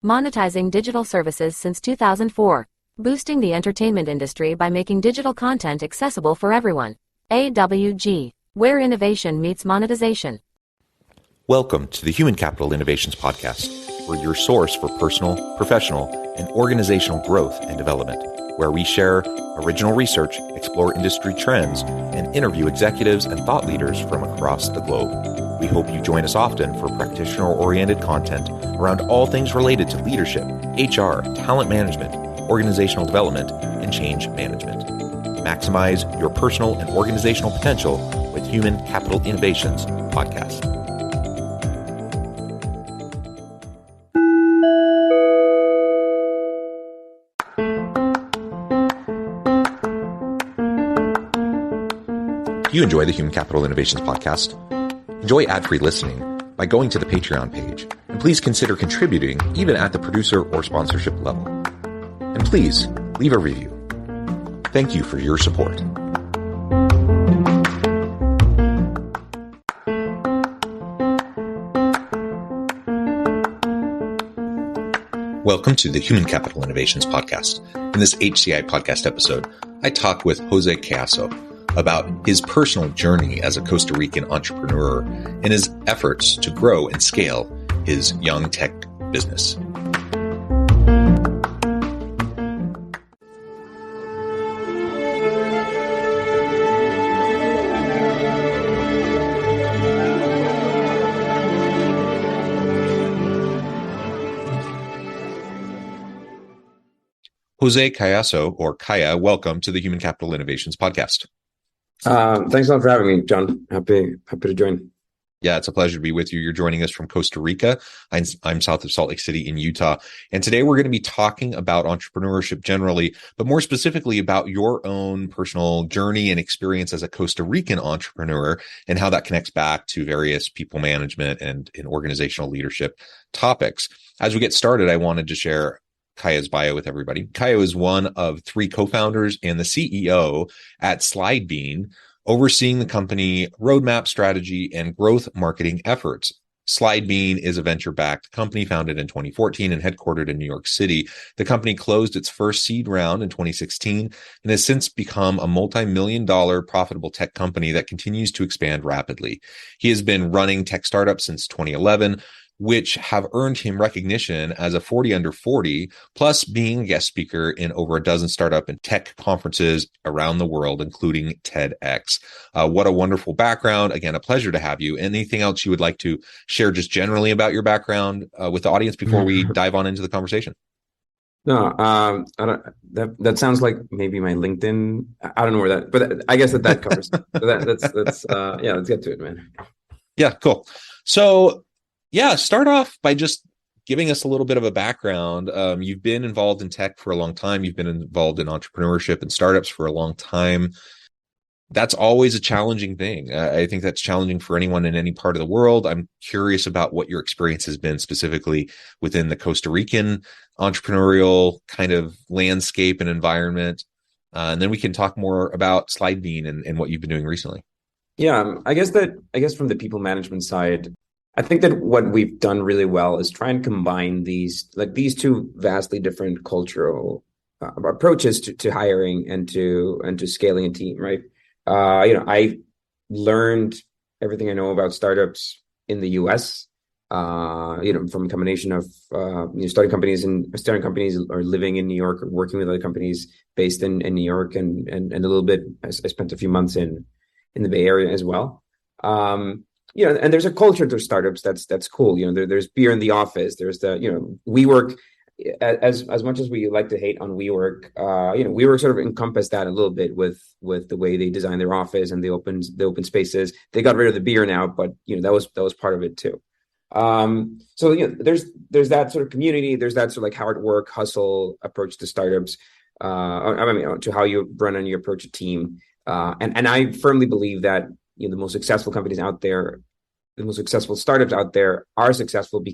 monetizing digital services since 2004, boosting the entertainment industry by making digital content accessible for everyone. AWG, where innovation meets monetization. Welcome to the Human Capital Innovations Podcast. We're your source for personal, professional, and organizational growth and development, where we share original research, explore industry trends, and interview executives and thought leaders from across the globe. We hope you join us often for practitioner-oriented content around all things related to leadership, HR, talent management, organizational development, and change management. Maximize your personal and organizational potential with Human Capital Innovations Podcast. If you enjoy the Human Capital Innovations Podcast, enjoy ad-free listening by going to the Patreon page, and please consider contributing even at the producer or sponsorship level. And please leave a review. Thank you for your support. Welcome to the Human Capital Innovations Podcast. In this HCI Podcast episode, I talk with Jose Cayasso about his personal journey as a Costa Rican entrepreneur and his efforts to grow and scale his young tech business. Jose Cayasso, or Kaya, welcome to the Human Capital Innovations Podcast. Thanks a lot for having me, John. Happy to join. Yeah, it's a pleasure to be with you. You're joining us from Costa Rica. I'm south of Salt Lake City in Utah. And today we're going to be talking about entrepreneurship generally, but more specifically about your own personal journey and experience as a Costa Rican entrepreneur and how that connects back to various people management and organizational leadership topics. As we get started, I wanted to share Kaya's bio with everybody. Kaya is one of three co-founders and the CEO at Slidebean, overseeing the company roadmap, strategy, and growth marketing efforts. Slidebean is a venture-backed company founded in 2014 and headquartered in New York City. The company closed its first seed round in 2016 and has since become a multi-million-dollar profitable tech company that continues to expand rapidly. He has been running tech startups since 2011, which have earned him recognition as a 40 under 40, plus being a guest speaker in over a dozen startup and tech conferences around the world, including TEDx. What a wonderful background. Again, a pleasure to have you. Anything else you would like to share just generally about your background with the audience before we dive on into the conversation? No, that sounds like maybe my LinkedIn. I don't know where that, but I guess that covers. Yeah, let's get to it, man. Yeah, cool. So, yeah, start off by just giving us a little bit of a background. You've been involved in tech for a long time. You've been involved in entrepreneurship and startups for a long time. That's always a challenging thing. I think that's challenging for anyone in any part of the world. I'm curious about what your experience has been specifically within the Costa Rican entrepreneurial kind of landscape and environment. And then we can talk more about Slidebean and what you've been doing recently. Yeah, I guess from the people management side, I think that what we've done really well is try and combine these two vastly different cultural approaches to hiring and to scaling a team, right? I learned everything I know about startups in the US, from a combination of starting companies or living in New York or working with other companies based in New York and a little bit. I spent a few months in the Bay Area as well. And there's a culture to startups that's cool. There's beer in the office. There's WeWork. As much as we like to hate on WeWork, WeWork sort of encompassed that a little bit with the way they design their office and the open spaces. They got rid of the beer now, but that was part of it too. So there's that sort of community. There's that sort of like hard work, hustle approach to startups. To how you run and you approach a team. And I firmly believe that the most successful companies out there, the most successful startups out there are successful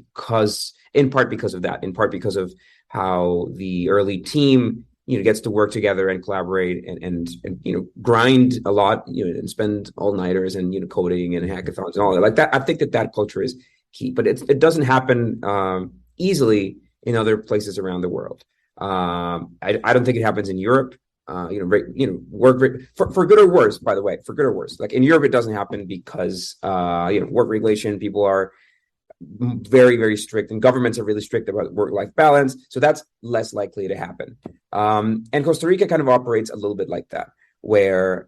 in part because of that, in part because of how the early team, gets to work together and collaborate and grind a lot, and spend all-nighters and, coding and hackathons and all that. Like that, I think that culture is key, but it doesn't happen easily in other places around the world. I don't think it happens in Europe. Work for good or worse, by the way, for good or worse. Like in Europe, it doesn't happen because work regulation, people are very, very strict, and governments are really strict about work-life balance. So that's less likely to happen. And Costa Rica kind of operates a little bit like that, where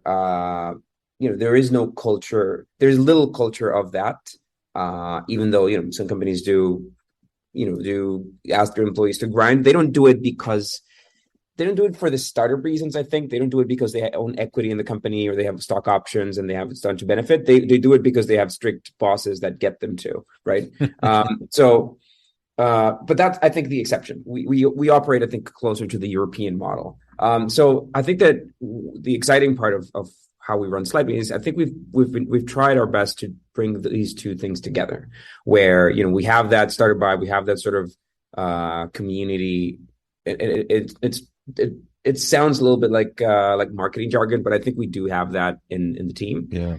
there is no culture. There's little culture of that, even though some companies do ask their employees to grind. They don't do it because they don't do it for the startup reasons. I think they don't do it because they own equity in the company or they have stock options and they have it done to benefit. They do it because they have strict bosses that get them to, right? But that's, I think, the exception. We operate, I think, closer to the European model. So I think that the exciting part of how we run Slightly is I think we've tried our best to bring these two things together, where we have that started by, we have that sort of community. It sounds a little bit like marketing jargon, but I think we do have that in the team. Yeah.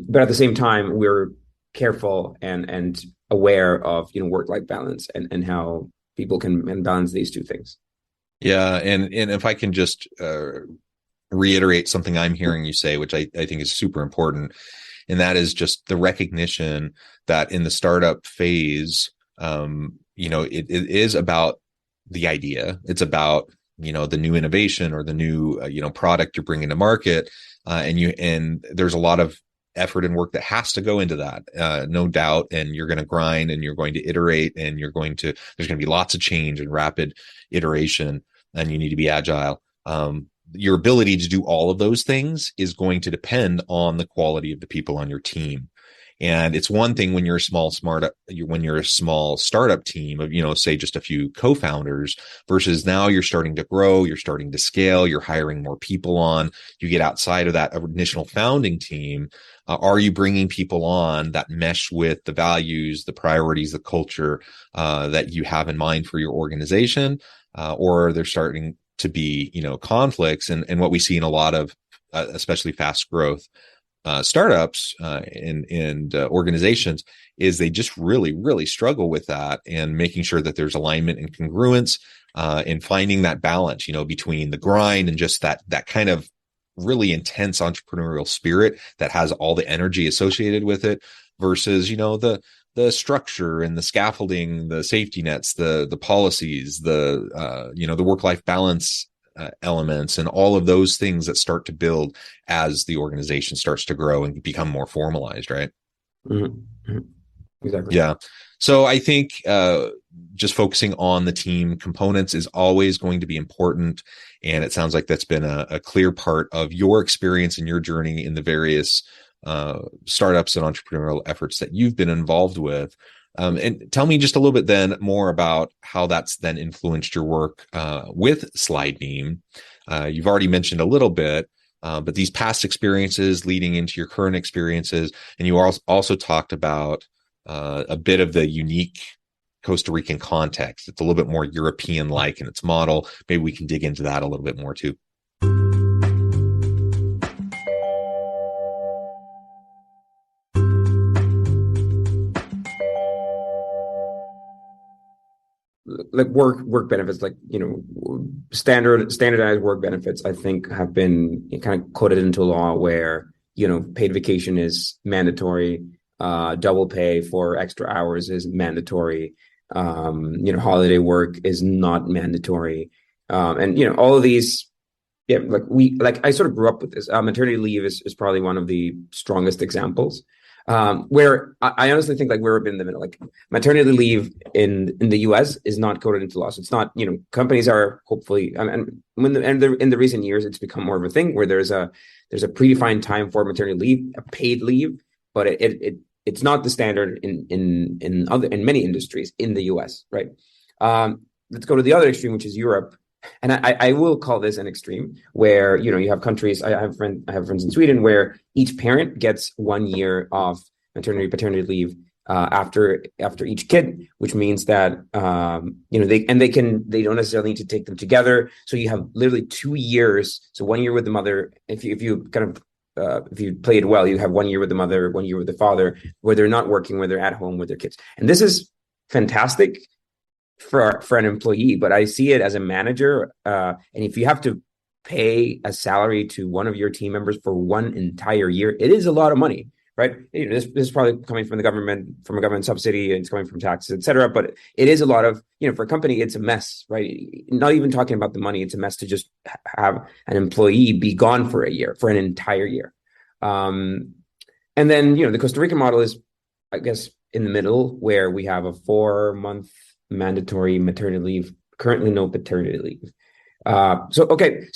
But at the same time, we're careful and aware of work-life balance and how people can balance these two things. Yeah, and if I can just reiterate something I'm hearing you say, which I think is super important, and that is just the recognition that in the startup phase, it is about the idea. It's about the new innovation or the new product you're bringing to market, and there's a lot of effort and work that has to go into that, no doubt. And you're going to grind and you're going to iterate and there's going to be lots of change and rapid iteration, and you need to be agile. Your ability to do all of those things is going to depend on the quality of the people on your team. And it's one thing when you're a small startup team of, say just a few co-founders, versus now you're starting to grow, you're starting to scale, you're hiring more people on, you get outside of that initial founding team. Are you bringing people on that mesh with the values, the priorities, the culture that you have in mind for your organization? Or are there starting to be, conflicts? And what we see in a lot of, especially fast growth startups and organizations, is they just really, really struggle with that, and making sure that there's alignment and congruence in finding that balance, between the grind and just that kind of really intense entrepreneurial spirit that has all the energy associated with it, versus, the structure and the scaffolding, the safety nets, the policies, the work-life balance elements, and all of those things that start to build as the organization starts to grow and become more formalized, right? Mm-hmm. Exactly. Yeah. So I think just focusing on the team components is always going to be important. And it sounds like that's been a clear part of your experience and your journey in the various startups and entrepreneurial efforts that you've been involved with. And tell me just a little bit then more about how that's then influenced your work with Slidebeam. You've already mentioned a little bit, but these past experiences leading into your current experiences, and you also talked about a bit of the unique Costa Rican context. It's a little bit more European-like in its model. Maybe we can dig into that a little bit more too. Like work benefits, like standardized work benefits, I think have been kind of coded into law, where paid vacation is mandatory, double pay for extra hours is mandatory, holiday work is not mandatory, and all of these. Yeah, I sort of grew up with this. Maternity leave is probably one of the strongest examples. Where I honestly think we're a bit in the middle. Like maternity leave in the US is not coded into law. So it's not, companies are hopefully, and in the recent years, it's become more of a thing where there's a predefined time for maternity leave, a paid leave, but it's not the standard in many industries in the US, right? Let's go to the other extreme, which is Europe. And I will call this an extreme, where you have countries. I have friends in Sweden where each parent gets 1 year of paternity leave after each kid, which means that they don't necessarily need to take them together. So you have literally 2 years. So 1 year with the mother. If you play it well, you have 1 year with the mother, 1 year with the father, where they're not working, where they're at home with their kids. And this is fantastic for an employee, but I see it as a manager. And if you have to pay a salary to one of your team members for one entire year, it is a lot of money, right? This is probably coming from the government, from a government subsidy, and it's coming from taxes, et cetera. But it is a lot of, for a company, it's a mess, right? Not even talking about the money, it's a mess to just have an employee be gone for a year, for an entire year. And then, the Costa Rican model is, I guess, in the middle, where we have a 4-month mandatory maternity leave, currently no paternity leave. So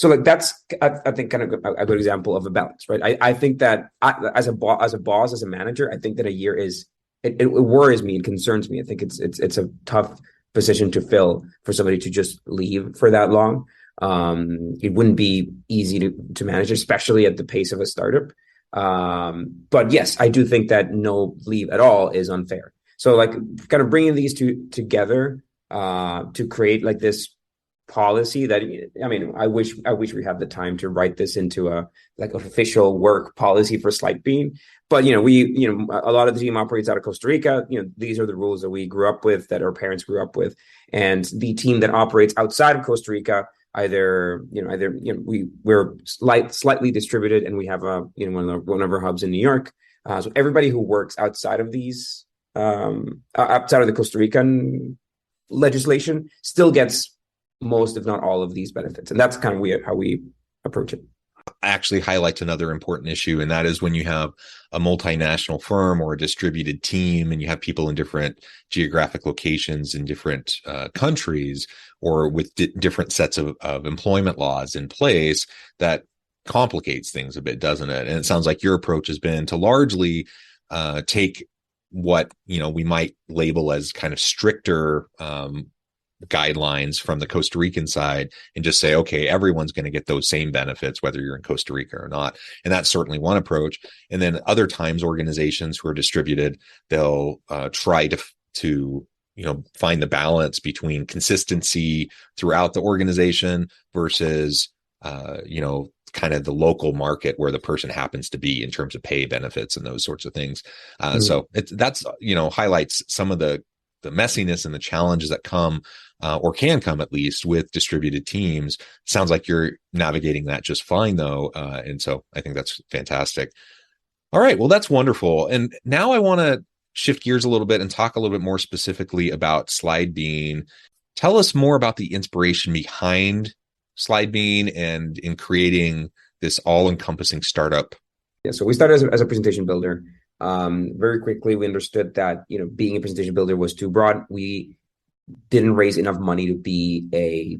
like that's, I think, kind of a good example of a balance, right? I think that as a boss, as a manager, I think that a year is, it worries me, it concerns me. I think it's a tough position to fill for somebody to just leave for that long. It wouldn't be easy to manage, especially at the pace of a startup. But yes, I do think that no leave at all is unfair. So like kind of bringing these two together to create like this policy that, I wish we had the time to write this into a like official work policy for Slightbean. But, a lot of the team operates out of Costa Rica. These are the rules that we grew up with, that our parents grew up with. And the team that operates outside of Costa Rica, we're slightly distributed, and we have one of our hubs in New York. So everybody who works outside of these, outside of the Costa Rican legislation, still gets most, if not all, of these benefits. And that's kind of how we approach it. Actually highlights another important issue, and that is when you have a multinational firm or a distributed team and you have people in different geographic locations in different countries, or with different sets of employment laws in place, that complicates things a bit, doesn't it? And it sounds like your approach has been to largely take what we might label as kind of stricter guidelines from the Costa Rican side and just say, okay, everyone's going to get those same benefits, whether you're in Costa Rica or not. And that's certainly one approach. And then other times, organizations who are distributed, they'll try to find the balance between consistency throughout the organization versus, kind of the local market where the person happens to be in terms of pay, benefits, and those sorts of things. So that's highlights some of the messiness and the challenges that come or can come, at least, with distributed teams. Sounds like you're navigating that just fine, though. And so I think that's fantastic. All right. Well, that's wonderful. And now I want to shift gears a little bit and talk a little bit more specifically about Slightbean. Tell us more about the inspiration behind Slightbean and in creating this all-encompassing startup. Yeah. So we started as a presentation builder. Very quickly, we understood that, being a presentation builder was too broad. We didn't raise enough money to be a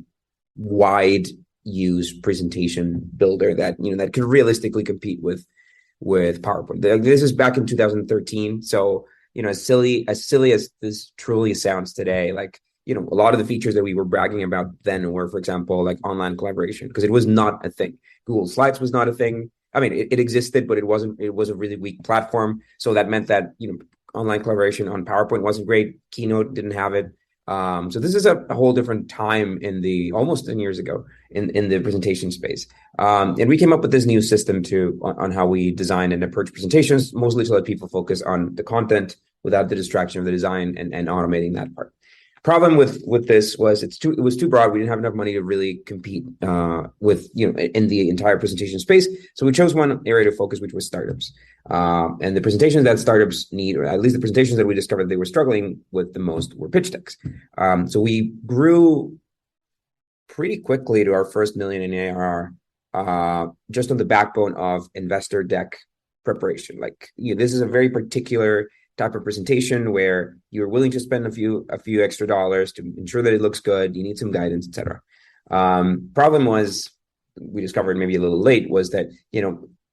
wide use presentation builder that could realistically compete with PowerPoint. This is back in 2013. So, as silly as this truly sounds today, like, a lot of the features that we were bragging about then were, for example, like online collaboration, because it was not a thing. Google Slides was not a thing. I mean, it existed, but it was a really weak platform. So that meant that, online collaboration on PowerPoint wasn't great. Keynote didn't have it. So this is a whole different time almost 10 years ago in the presentation space. And we came up with this new system on how we design and approach presentations, mostly so that people focus on the content without the distraction of the design and automating that part. Problem with this was it was too broad. We didn't have enough money to really compete with in the entire presentation space. So we chose one area to focus, which was startups. And the presentations that startups need, or at least the presentations that we discovered they were struggling with the most, were pitch decks. So we grew pretty quickly to our first $1 million in ARR just on the backbone of investor deck preparation. Like, this is a very particular type of presentation where you're willing to spend a few extra dollars to ensure that it looks good. You need some guidance, etc. Problem was, we discovered maybe a little late, was that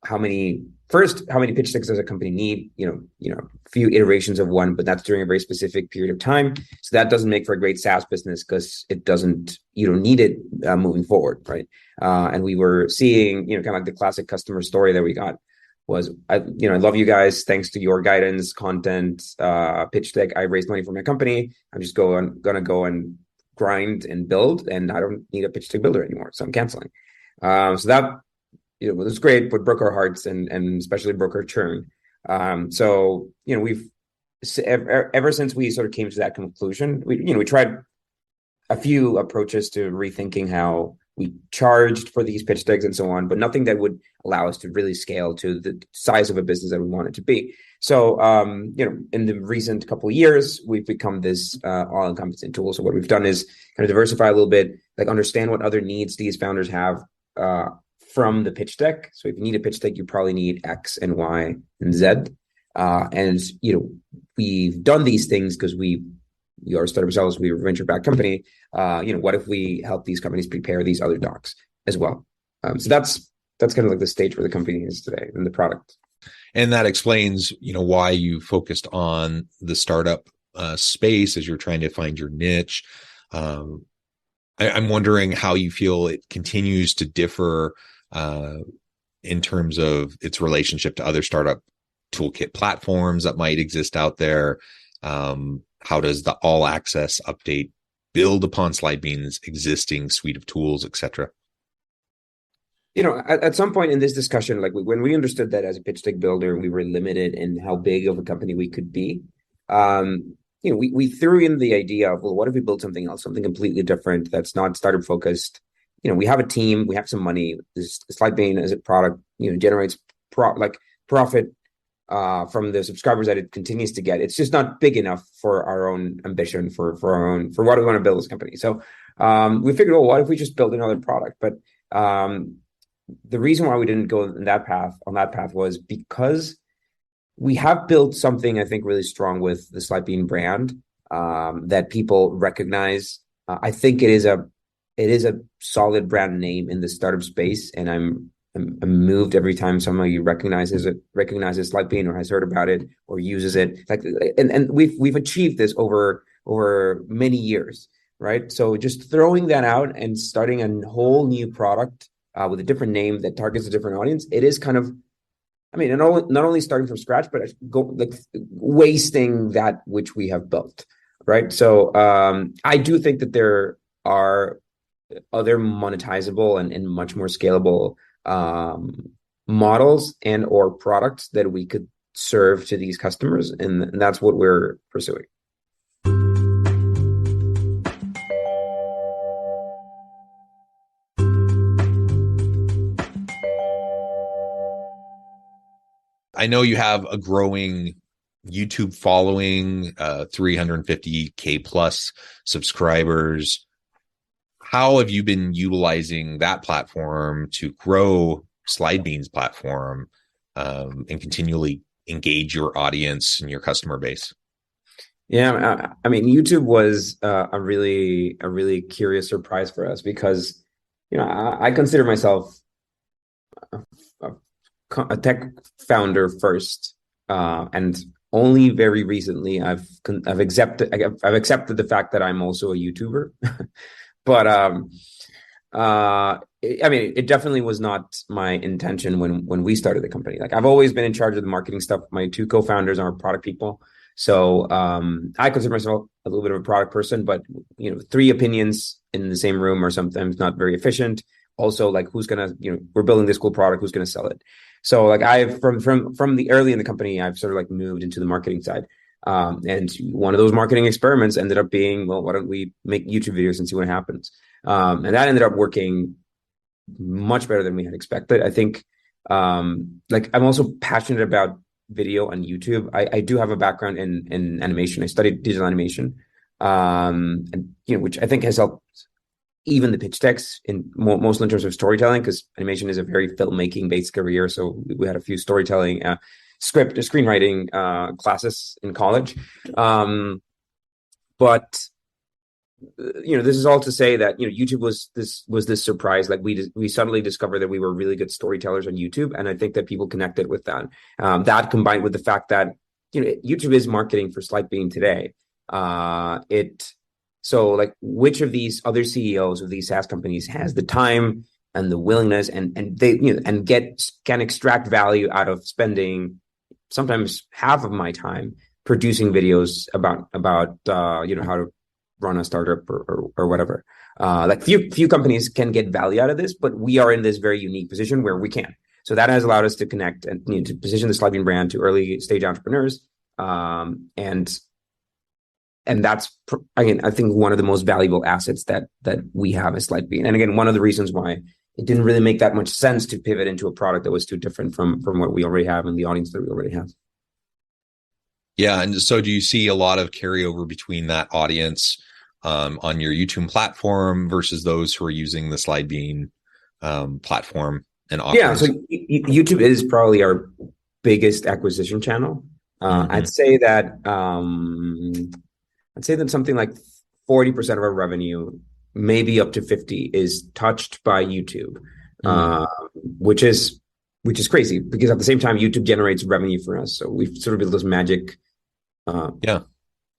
how many pitch decks does a company need? A few iterations of one, but that's during a very specific period of time. So that doesn't make for a great SaaS business, because you don't need it moving forward, right? And we were seeing kind of like the classic customer story that we got was, I love you guys. Thanks to your guidance, content, pitch deck, I raised money for my company. I'm just gonna go and grind and build, and I don't need a pitch deck builder anymore, so I'm canceling. So that it was great, but broke our hearts and especially broke our churn. So we've ever since we sort of came to that conclusion, we tried a few approaches to rethinking how we charged for these pitch decks and so on, but nothing that would allow us to really scale to the size of a business that we want it to be. So, in the recent couple of years, we've become this all-encompassing tool. So what we've done is kind of diversify a little bit, like understand what other needs these founders have from the pitch deck. So if you need a pitch deck, you probably need X and Y and Z. And we've done these things because we are a startup ourselves, we were a venture-backed company. What if we help these companies prepare these other docs as well? So that's kind of like the stage where the company is today and the product. And that explains, why you focused on the startup space as you're trying to find your niche. I'm wondering how you feel it continues to differ in terms of its relationship to other startup toolkit platforms that might exist out there. How does the all access update build upon Slidebean's existing suite of tools, et cetera? At some point in this discussion, like when we understood that as a pitch deck builder, we were limited in how big of a company we could be. We threw in the idea of, well, what if we build something else, something completely different that's not startup focused? We have a team, we have some money. This Slidebean as a product, generates profit from the subscribers that it continues to get. It's just not big enough for our own ambition for what we want to build this company. So we figured, well, what if we just build another product? But the reason why we didn't go on that path was because we have built something I think really strong with the Slidebean brand that people recognize. I think it is a solid brand name in the startup space, and I'm moved every time somebody recognizes Slidebean or has heard about it or uses it. And we've achieved this over many years, right? So just throwing that out and starting a whole new product with a different name that targets a different audience, it is kind of, not only starting from scratch, but wasting that which we have built, right? So I do think that there are other monetizable and much more scalable models and or products that we could serve to these customers, and that's what we're pursuing. I know you have a growing YouTube following, 350K plus subscribers. How have you been utilizing that platform to grow Slidebean's platform and continually engage your audience and your customer base? Yeah, YouTube was a really curious surprise for us because, I consider myself a tech founder first, and only very recently I've accepted the fact that I'm also a YouTuber. But it definitely was not my intention when we started the company. Like, I've always been in charge of the marketing stuff. My two co-founders are product people, so I consider myself a little bit of a product person. But three opinions in the same room are sometimes not very efficient. Also, like, who's gonna we're building this cool product, who's gonna sell it? So like I've from the early in the company, I've sort of like moved into the marketing side. And one of those marketing experiments ended up being, well, why don't we make YouTube videos and see what happens? And that ended up working much better than we had expected. I think, I'm also passionate about video on YouTube. I do have a background in animation. I studied digital animation, and which I think has helped even the pitch decks mostly in terms of storytelling, because animation is a very filmmaking based career. So we had a few storytelling, screenwriting classes in college. But this is all to say that YouTube was this surprise. Like we suddenly discovered that we were really good storytellers on YouTube, and I think that people connected with that. That combined with the fact that YouTube is marketing for Slidebean today. So like, which of these other CEOs of these SaaS companies has the time and the willingness and they can extract value out of spending sometimes half of my time producing videos about how to run a startup or whatever. Like few companies can get value out of this, but we are in this very unique position where we can. So that has allowed us to connect and to position the Slidebean brand to early stage entrepreneurs, and and that's again, I think one of the most valuable assets that we have is Lightbeam. And again, one of the reasons why it didn't really make that much sense to pivot into a product that was too different from what we already have and the audience that we already have. Yeah. And so do you see a lot of carryover between that audience on your YouTube platform versus those who are using the Lightbeam platform and offerings? Yeah. So YouTube is probably our biggest acquisition channel. I'd say that something like 40% of our revenue, maybe up to 50, is touched by YouTube, which is crazy because at the same time YouTube generates revenue for us. So we've sort of built this magic,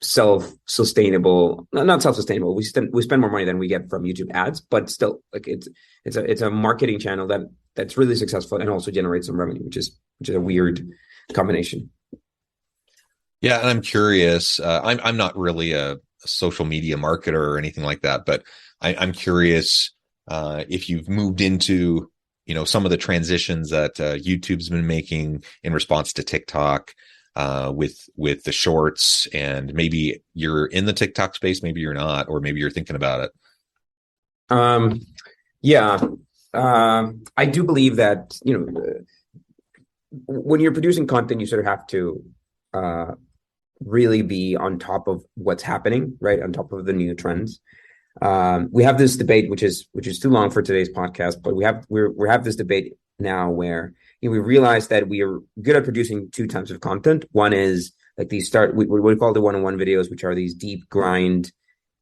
self-sustainable, not self-sustainable. We spend more money than we get from YouTube ads, but still, like it's a marketing channel that's really successful and also generates some revenue, which is a weird combination. Yeah, and I'm curious. I'm not really a social media marketer or anything like that, but I'm curious if you've moved into some of the transitions that YouTube's been making in response to TikTok with the shorts, and maybe you're in the TikTok space, maybe you're not, or maybe you're thinking about it. I do believe that when you're producing content, you sort of have to really be on top of what's happening, right? On top of the new trends. We have this debate, which is too long for today's podcast, but we have this debate now where we realize that we are good at producing two types of content. One is like these we call the one-on-one videos, which are these deep grind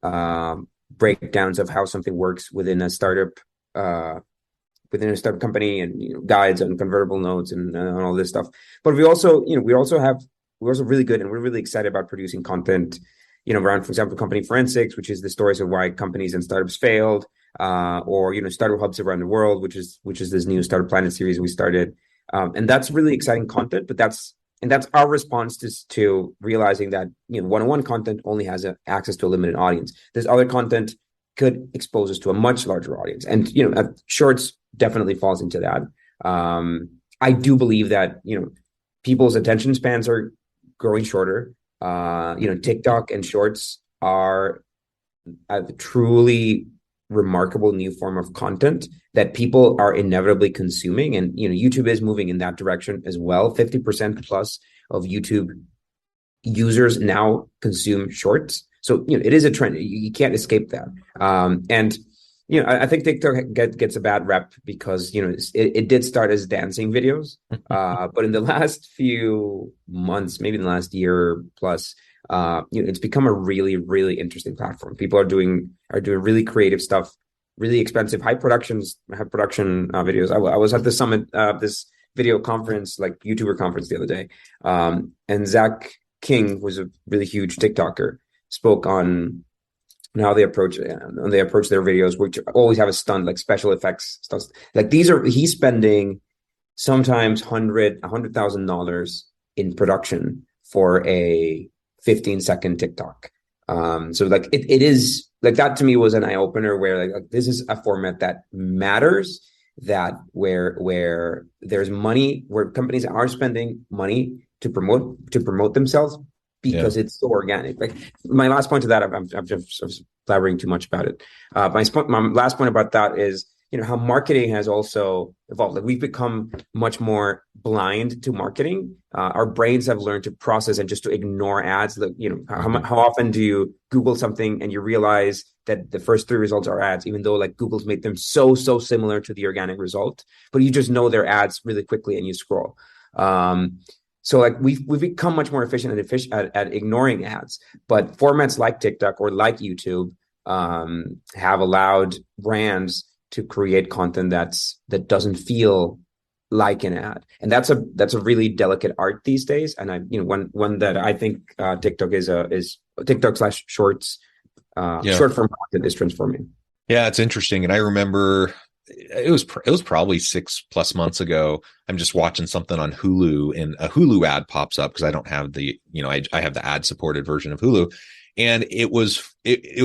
breakdowns of how something works within a startup company, and guides on convertible notes and all this stuff. But we're also really good, and we're really excited about producing content, around, for example, company forensics, which is the stories of why companies and startups failed, or startup hubs around the world, which is this new Startup Planet series we started, and that's really exciting content. But that's our response to realizing that one-on-one content only has access to a limited audience. This other content could expose us to a much larger audience, and shorts definitely falls into that. I do believe that people's attention spans are growing shorter. TikTok and shorts are a truly remarkable new form of content that people are inevitably consuming, and YouTube is moving in that direction as well. 50% plus of YouTube users now consume shorts, so it is a trend. You can't escape that. I think TikTok gets a bad rep because it did start as dancing videos, but in the last few months, maybe in the last year plus, it's become a really, really interesting platform. People are doing really creative stuff, really expensive, high production videos. I was at the summit, this video conference, like YouTuber conference, the other day, and Zach King was a really huge TikToker, spoke on how they approach their videos, which always have a stunt, like special effects stuff. Like he's spending sometimes $100,000 in production for a 15-second TikTok. So like it is like that to me was an eye opener where like this is a format that matters, that where there's money, where companies are spending money to promote themselves, because it's so organic. Like my last point to that, I'm just blabbering too much about it. My last point about that is, how marketing has also evolved. Like we've become much more blind to marketing. Our brains have learned to process and just to ignore ads. Like, how often do you Google something and you realize that the first 3 results are ads, even though like Google's made them so similar to the organic result, but you just know they're ads really quickly and you scroll. So like we've become much more efficient at ignoring ads, but formats like TikTok or like YouTube have allowed brands to create content that doesn't feel like an ad, and that's a really delicate art these days. And one that I think TikTok is TikTok/shorts short form content is transforming. Yeah, it's interesting, and I remember it was probably 6+ months ago. I'm just watching something on Hulu, and a Hulu ad pops up because I don't have the I have the ad supported version of Hulu. And it was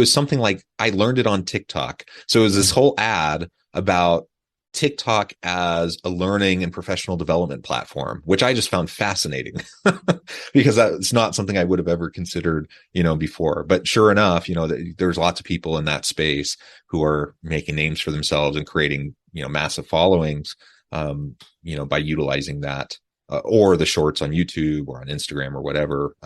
something like I learned it on TikTok. So it was this whole ad about TikTok as a learning and professional development platform, which I just found fascinating because that's not something I would have ever considered, before. But sure enough, there's lots of people in that space who are making names for themselves and creating, massive followings, by utilizing that, or the shorts on YouTube or on Instagram or whatever,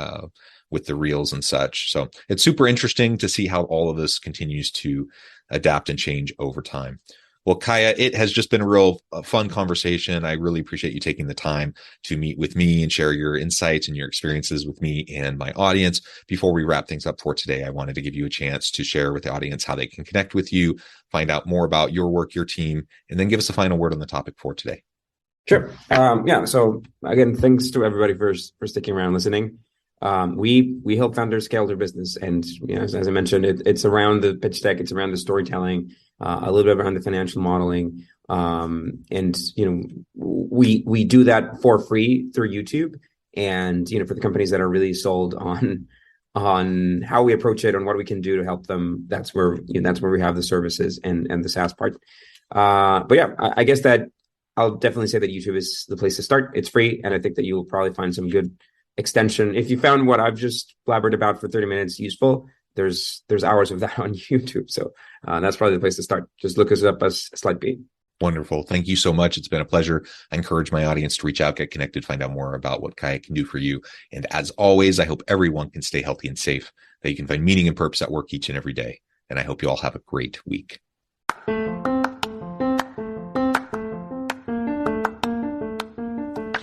with the reels and such. So it's super interesting to see how all of this continues to adapt and change over time. Well, Kaya, it has just been a real fun conversation. I really appreciate you taking the time to meet with me and share your insights and your experiences with me and my audience. Before we wrap things up for today, I wanted to give you a chance to share with the audience how they can connect with you, find out more about your work, your team, and then give us a final word on the topic for today. Sure. So again, thanks to everybody for sticking around listening. We help founders scale their business, and as I mentioned, it's around the pitch deck, it's around the storytelling, a little bit around the financial modeling, and we do that for free through YouTube. And for the companies that are really sold on how we approach it and what we can do to help them, that's where we have the services and the SaaS part. But yeah, I guess that I'll definitely say that YouTube is the place to start. It's free, and I think that you will probably find some good extension. If you found what I've just blabbered about for 30 minutes useful, there's hours of that on YouTube. So that's probably the place to start. Just look us up as Slide B. Wonderful. Thank you so much. It's been a pleasure. I encourage my audience to reach out, get connected, find out more about what Kaya can do for you. And as always, I hope everyone can stay healthy and safe, that you can find meaning and purpose at work each and every day. And I hope you all have a great week. Do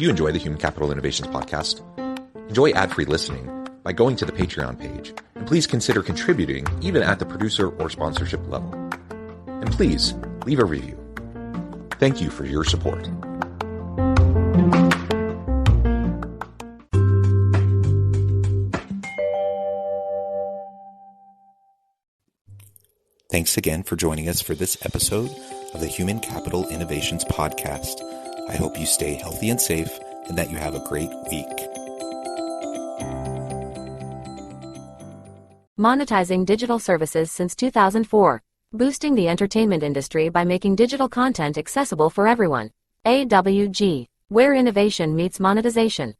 you enjoy the Human Capital Innovations podcast? Enjoy ad-free listening by going to the Patreon page, and please consider contributing even at the producer or sponsorship level. And please leave a review. Thank you for your support. Thanks again for joining us for this episode of the Human Capital Innovations podcast. I hope you stay healthy and safe and that you have a great week. Monetizing digital services since 2004. Boosting the entertainment industry by making digital content accessible for everyone. AWG, where innovation meets monetization.